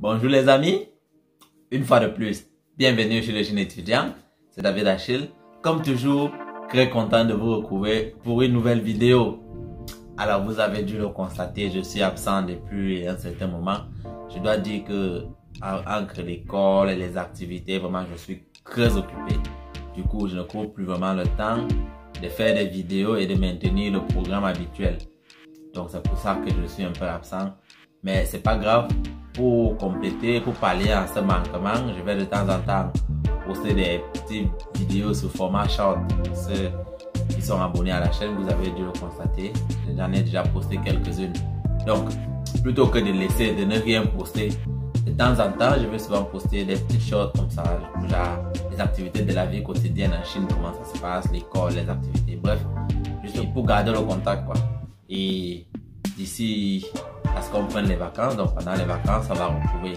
Bonjour les amis, une fois de plus, bienvenue chez le jeune étudiant, c'est David Achille. Comme toujours, très content de vous retrouver pour une nouvelle vidéo. Alors vous avez dû le constater, je suis absent depuis un certain moment. Je dois dire que entre l'école et les activités, vraiment je suis très occupé. Du coup, je ne trouve plus vraiment le temps de faire des vidéos et de maintenir le programme habituel. Donc c'est pour ça que je suis un peu absent. Mais c'est pas grave, pour compléter, pour pallier à ce manquement, je vais de temps en temps poster des petites vidéos sous format short. Pour ceux qui sont abonnés à la chaîne, vous avez dû le constater, j'en ai déjà posté quelques-unes. Donc, plutôt que de laisser, de ne rien poster, de temps en temps, je vais souvent poster des petites shorts comme ça, genre les activités de la vie quotidienne en Chine, comment ça se passe, l'école, les activités, bref, juste pour garder le contact quoi. Et d'ici à ce qu'on prenne les vacances, donc pendant les vacances, on va retrouver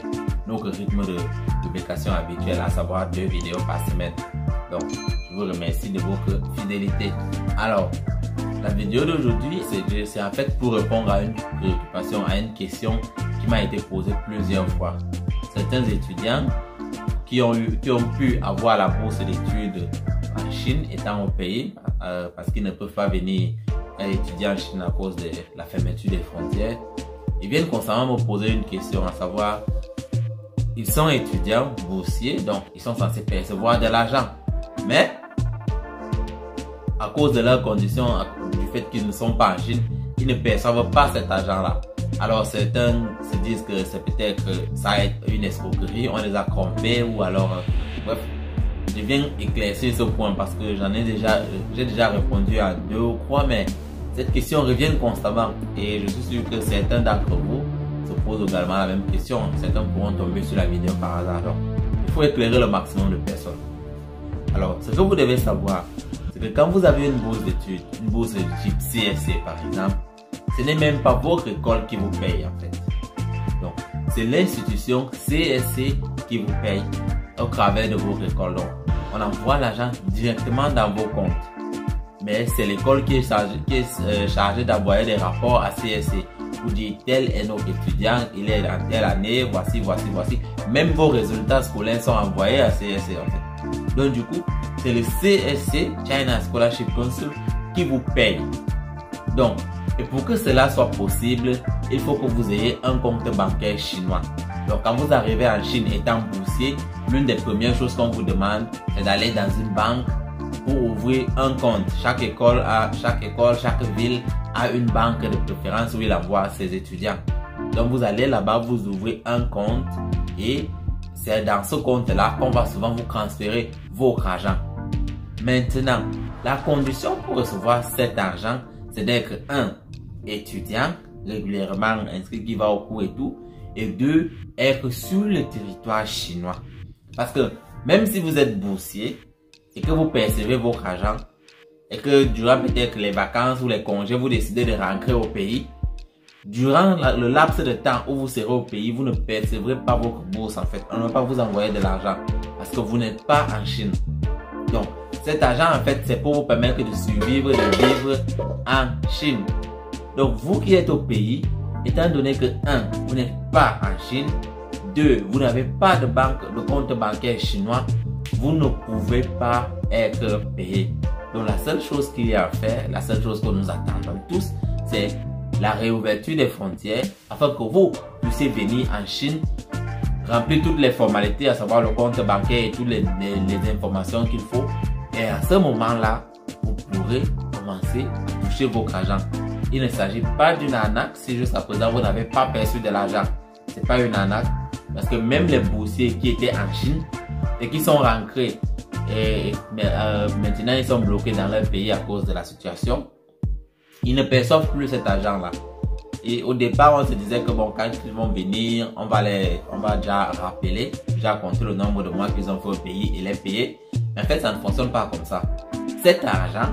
notre rythme de publication habituel, à savoir 2 vidéos par semaine. Donc, je vous remercie de votre fidélité. Alors, la vidéo d'aujourd'hui, c'est en fait pour répondre à une préoccupation, à une question qui m'a été posée plusieurs fois. Certains étudiants qui ont pu avoir la bourse d'études en Chine étant au pays, parce qu'ils ne peuvent pas venir étudier en Chine à cause de la fermeture des frontières, ils viennent constamment me poser une question, à savoir, ils sont étudiants boursiers, donc ils sont censés percevoir de l'argent. Mais, à cause de leurs conditions, du fait qu'ils ne sont pas en Chine, ils ne perçoivent pas cet argent-là. Alors certains se disent que c'est peut-être ça va être une escroquerie, on les a trompés ou alors... bref, je viens éclaircir ce point parce que j'ai déjà répondu à 2 ou 3, mais cette question revient constamment et je suis sûr que certains d'entre vous se posent également la même question. Certains pourront tomber sur la vidéo par hasard. Donc, il faut éclairer le maximum de personnes. Alors, ce que vous devez savoir, c'est que quand vous avez une bourse d'études, une bourse de type CSC par exemple, ce n'est même pas votre école qui vous paye en fait. Donc, c'est l'institution CSC qui vous paye au travers de votre école. Donc, on envoie l'argent directement dans vos comptes. Mais c'est l'école qui est chargée d'envoyer des rapports à CSC pour dire tel est notre étudiant, il est en telle année, voici. Même vos résultats scolaires sont envoyés à CSC en fait. Donc du coup, c'est le CSC, China Scholarship Council, qui vous paye. Donc, et pour que cela soit possible, il faut que vous ayez un compte bancaire chinois. Donc quand vous arrivez en Chine étant boursier, l'une des premières choses qu'on vous demande, c'est d'aller dans une banque pour ouvrir un compte. Chaque ville a une banque de préférence où il envoie ses étudiants. Donc vous allez là-bas, vous ouvrez un compte et c'est dans ce compte-là qu'on va souvent vous transférer votre argent. Maintenant, la condition pour recevoir cet argent, c'est d'être un étudiant régulièrement inscrit qui va au cours et tout, et 2, être sur le territoire chinois. Parce que même si vous êtes boursier et que vous percevez votre argent et que durant peut-être les vacances ou les congés, vous décidez de rentrer au pays, durant le laps de temps où vous serez au pays, vous ne percevrez pas votre bourse en fait. On ne va pas vous envoyer de l'argent parce que vous n'êtes pas en Chine. Donc, cet argent en fait, c'est pour vous permettre de survivre, de vivre en Chine. Donc, vous qui êtes au pays, étant donné que 1, vous n'êtes pas en Chine, 2, vous n'avez pas de compte bancaire chinois, vous ne pouvez pas être payé. Donc la seule chose qu'il y a à faire, la seule chose que nous attendons tous, c'est la réouverture des frontières afin que vous puissiez venir en Chine, remplir toutes les formalités, à savoir le compte bancaire et toutes les informations qu'il faut. Et à ce moment-là, vous pourrez commencer à toucher votre argent. Il ne s'agit pas d'une arnaque si jusqu'à présent vous n'avez pas perçu de l'argent. Ce n'est pas une arnaque parce que même les boursiers qui étaient en Chine et qui sont rentrés et maintenant ils sont bloqués dans leur pays à cause de la situation, ils ne perçoivent plus cet argent-là. Et au départ, on se disait que bon, quand ils vont venir, on va déjà rappeler, déjà compter le nombre de mois qu'ils ont fait au pays et les payer. Mais en fait, ça ne fonctionne pas comme ça. Cet argent,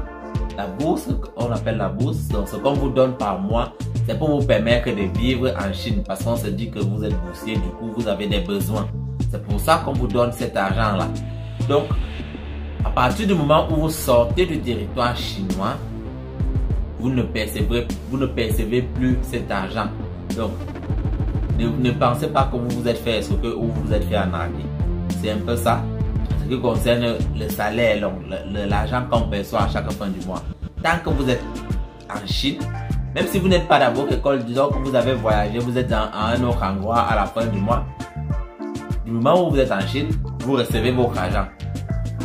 la bourse, on appelle la bourse, donc ce qu'on vous donne par mois, c'est pour vous permettre de vivre en Chine parce qu'on se dit que vous êtes boursier, du coup vous avez des besoins. C'est pour ça qu'on vous donne cet argent-là. Donc, à partir du moment où vous sortez du territoire chinois, vous ne percevez plus cet argent. Donc, Ne pensez pas que vous vous êtes fait escroquer ou vous vous êtes fait arnaquer. C'est un peu ça. En ce qui concerne le salaire, l'argent qu'on perçoit à chaque fin du mois. Tant que vous êtes en Chine, même si vous n'êtes pas dans votre école, disons que vous avez voyagé, vous êtes à un autre endroit à la fin du mois. Du moment où vous êtes en Chine, vous recevez votre argent.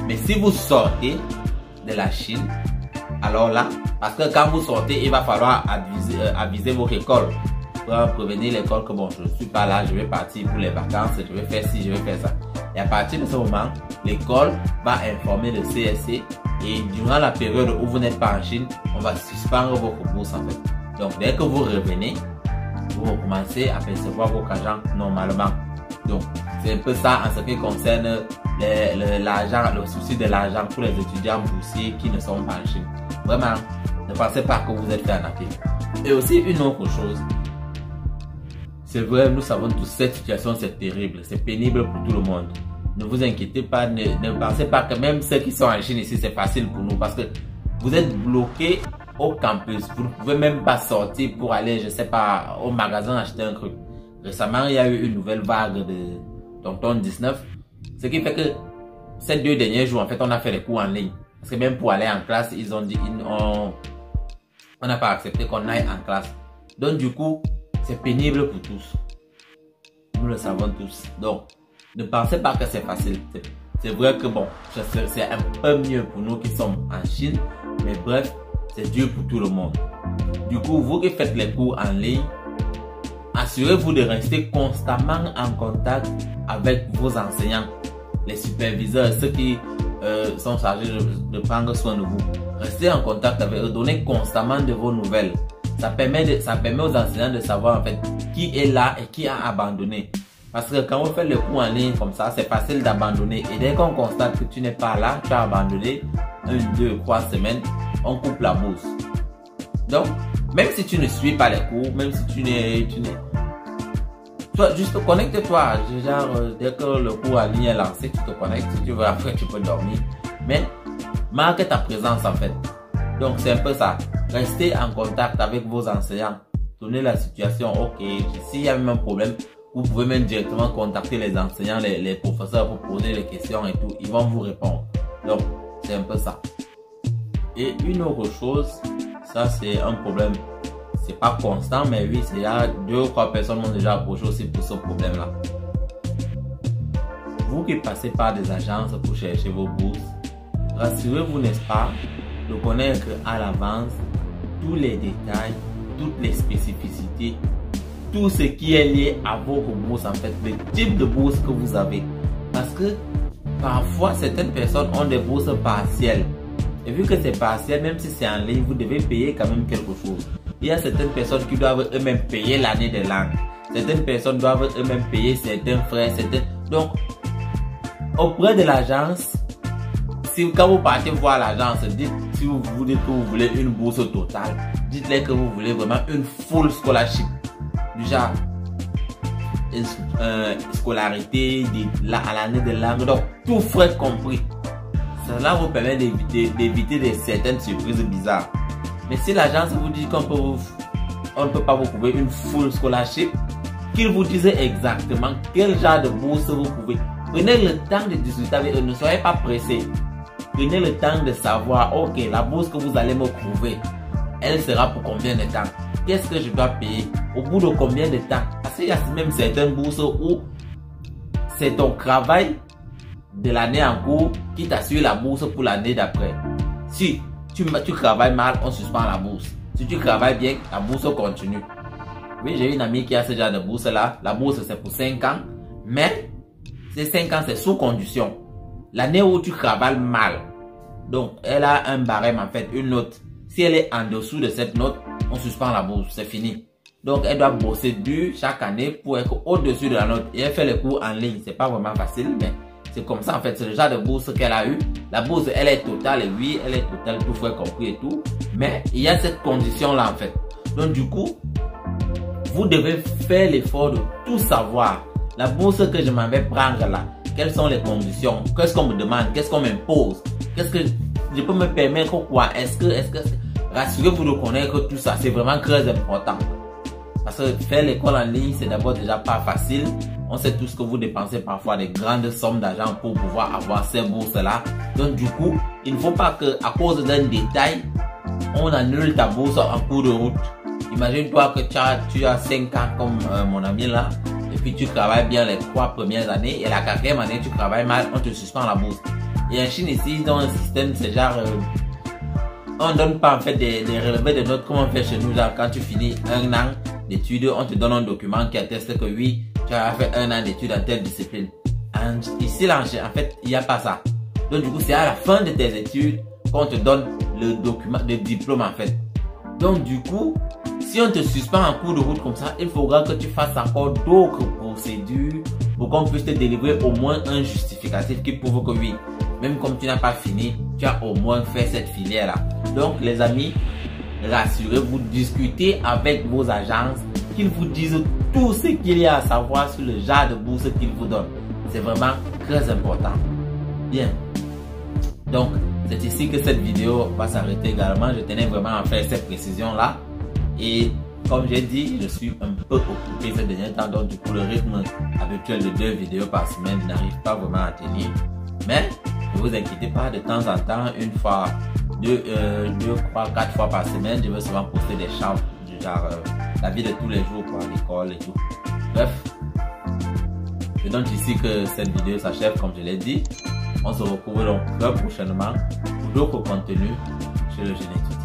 Mais si vous sortez de la Chine, alors là, parce que quand vous sortez, il va falloir aviser votre école. Pour prévenir l'école que bon, je ne suis pas là, je vais partir pour les vacances, je vais faire ci, je vais faire ça. Et à partir de ce moment, l'école va informer le CSC et durant la période où vous n'êtes pas en Chine, on va suspendre votre bourse en fait. Donc dès que vous revenez, vous recommencez à percevoir votre argent normalement. Donc c'est un peu ça en ce qui concerne l'argent, le souci de l'argent pour les étudiants boursiers qui ne sont pas en Chine. Vraiment, ne pensez pas que vous êtes fait arnaquer. Et aussi une autre chose. C'est vrai, nous savons tous, cette situation c'est terrible, c'est pénible pour tout le monde. Ne vous inquiétez pas, ne pensez pas que même ceux qui sont en Chine ici, c'est facile pour nous parce que vous êtes bloqués au campus. Vous ne pouvez même pas sortir pour aller, je sais pas, au magasin acheter un truc. Récemment, il y a eu une nouvelle vague de Tonton 19, ce qui fait que ces 2 derniers jours, en fait, on a fait les cours en ligne. Parce que même pour aller en classe, ils ont dit, on n'a pas accepté qu'on aille en classe. Donc du coup, c'est pénible pour tous. Nous le savons tous. Donc, ne pensez pas que c'est facile. C'est vrai que bon, c'est un peu mieux pour nous qui sommes en Chine. Mais bref, c'est dur pour tout le monde. Du coup, vous qui faites les cours en ligne, assurez-vous de rester constamment en contact avec vos enseignants, les superviseurs, ceux qui sont chargés de prendre soin de vous. Restez en contact avec eux, donnez constamment de vos nouvelles. Ça permet aux enseignants de savoir en fait qui est là et qui a abandonné. Parce que quand vous faites le cours en ligne comme ça, c'est facile d'abandonner. Et dès qu'on constate que tu n'es pas là, tu as abandonné 1, 2, 3 semaines, on coupe la bourse. Donc, même si tu ne suis pas les cours, même si tu n'es... Toi, juste connecte-toi. Genre, dès que le cours en ligne est lancé, tu te connectes. Si tu veux, après, tu peux dormir. Mais, marque ta présence en fait. Donc, c'est un peu ça. Restez en contact avec vos enseignants. Donnez la situation. Ok, s'il y a même un problème, vous pouvez même directement contacter les enseignants, les professeurs pour poser les questions et tout. Ils vont vous répondre. Donc, c'est un peu ça. Et une autre chose, ça c'est un problème. C'est pas constant, mais oui, il y a 2 ou 3 personnes m'ont déjà approché aussi pour ce problème-là. Vous qui passez par des agences pour chercher vos bourses, rassurez-vous, n'est-ce pas, de connaître à l'avance tous les détails, toutes les spécificités, tout ce qui est lié à vos bourses, en fait, le type de bourse que vous avez. Parce que parfois, certaines personnes ont des bourses partielles. Et vu que c'est partiel, même si c'est en ligne, vous devez payer quand même quelque chose. Il y a certaines personnes qui doivent eux-mêmes payer l'année de langue. Certaines personnes doivent eux-mêmes payer certains frais. Donc, auprès de l'agence, quand vous partez voir l'agence, dites si vous dites que vous voulez une bourse totale, dites-leur que vous voulez vraiment une full scholarship. Du genre, une scolarité à l'année de langue. Donc, tout frais compris. Cela vous permet d'éviter certaines surprises bizarres. Mais si l'agence vous dit qu'on ne peut pas vous trouver une full scholarship, qu'il vous dise exactement quel genre de bourse vous pouvez. Prenez le temps de discuter avec eux, ne soyez pas pressés. Prenez le temps de savoir, ok, la bourse que vous allez me trouver, elle sera pour combien de temps? Qu'est-ce que je dois payer? Au bout de combien de temps? Parce qu'il y a même certaines bourses où c'est ton travail de l'année en cours qui t'assure la bourse pour l'année d'après. Si tu travailles mal, on suspend la bourse. Si tu travailles bien, la bourse continue. Oui, j'ai une amie qui a ce genre de bourse là. La bourse c'est pour 5 ans, mais ces 5 ans c'est sous condition. L'année où tu travailles mal, donc elle a un barème en fait, une note. Si elle est en dessous de cette note, on suspend la bourse, c'est fini. Donc elle doit bosser dur chaque année pour être au-dessus de la note. Et elle fait les cours en ligne, c'est pas vraiment facile, mais c'est comme ça en fait, c'est le genre de bourse qu'elle a eu. La bourse, elle est totale, et oui, elle est totale, tout frais compris et tout. Mais il y a cette condition-là en fait. Donc du coup, vous devez faire l'effort de tout savoir. La bourse que je m'en vais prendre là, quelles sont les conditions? Qu'est-ce qu'on me demande? Qu'est-ce qu'on m'impose? Qu'est-ce que je peux me permettre quoi? Est-ce que rassurez-vous de connaître tout ça, c'est vraiment très important. Parce que faire l'école en ligne, c'est d'abord déjà pas facile. On sait tous que vous dépensez parfois des grandes sommes d'argent pour pouvoir avoir ces bourses-là. Donc du coup, il ne faut pas que à cause d'un détail, on annule ta bourse en cours de route. Imagine-toi que tu as 5 ans comme mon ami là, et puis tu travailles bien les 3 premières années, et la 4e année, tu travailles mal, on te suspend la bourse. Et en Chine ici, ils ont un système, c'est genre... on ne donne pas en fait des relevés de notes comme on fait chez nous. Là, quand tu finis un an d'études, on te donne un document qui atteste que oui, tu as fait un an d'études dans telle discipline. Ici, là, en fait, il n'y a pas ça. Donc, du coup, c'est à la fin de tes études qu'on te donne le document, le diplôme en fait. Donc, du coup, si on te suspend en cours de route comme ça, il faudra que tu fasses encore d'autres procédures pour qu'on puisse te délivrer au moins un justificatif qui prouve que oui, même comme tu n'as pas fini, tu as au moins fait cette filière-là. Donc, les amis, rassurez-vous, discutez avec vos agences, qu'ils vous disent tout ce qu'il y a à savoir sur le genre de bourse qu'ils vous donnent. C'est vraiment très important. Bien. Donc, c'est ici que cette vidéo va s'arrêter également. Je tenais vraiment à faire cette précision-là. Et comme j'ai dit, je suis un peu occupé ces derniers temps. Donc, du coup, le rythme habituel de 2 vidéos par semaine n'arrive pas vraiment à tenir. Mais, ne vous inquiétez pas, de temps en temps, une fois, 2, 3, 4 fois par semaine, je vais souvent poster des charts du genre la vie de tous les jours, quoi, l'école et tout. Bref, je note ici que cette vidéo s'achève, comme je l'ai dit. On se retrouve donc très prochainement pour d'autres contenus sur le Jeune Étudiant.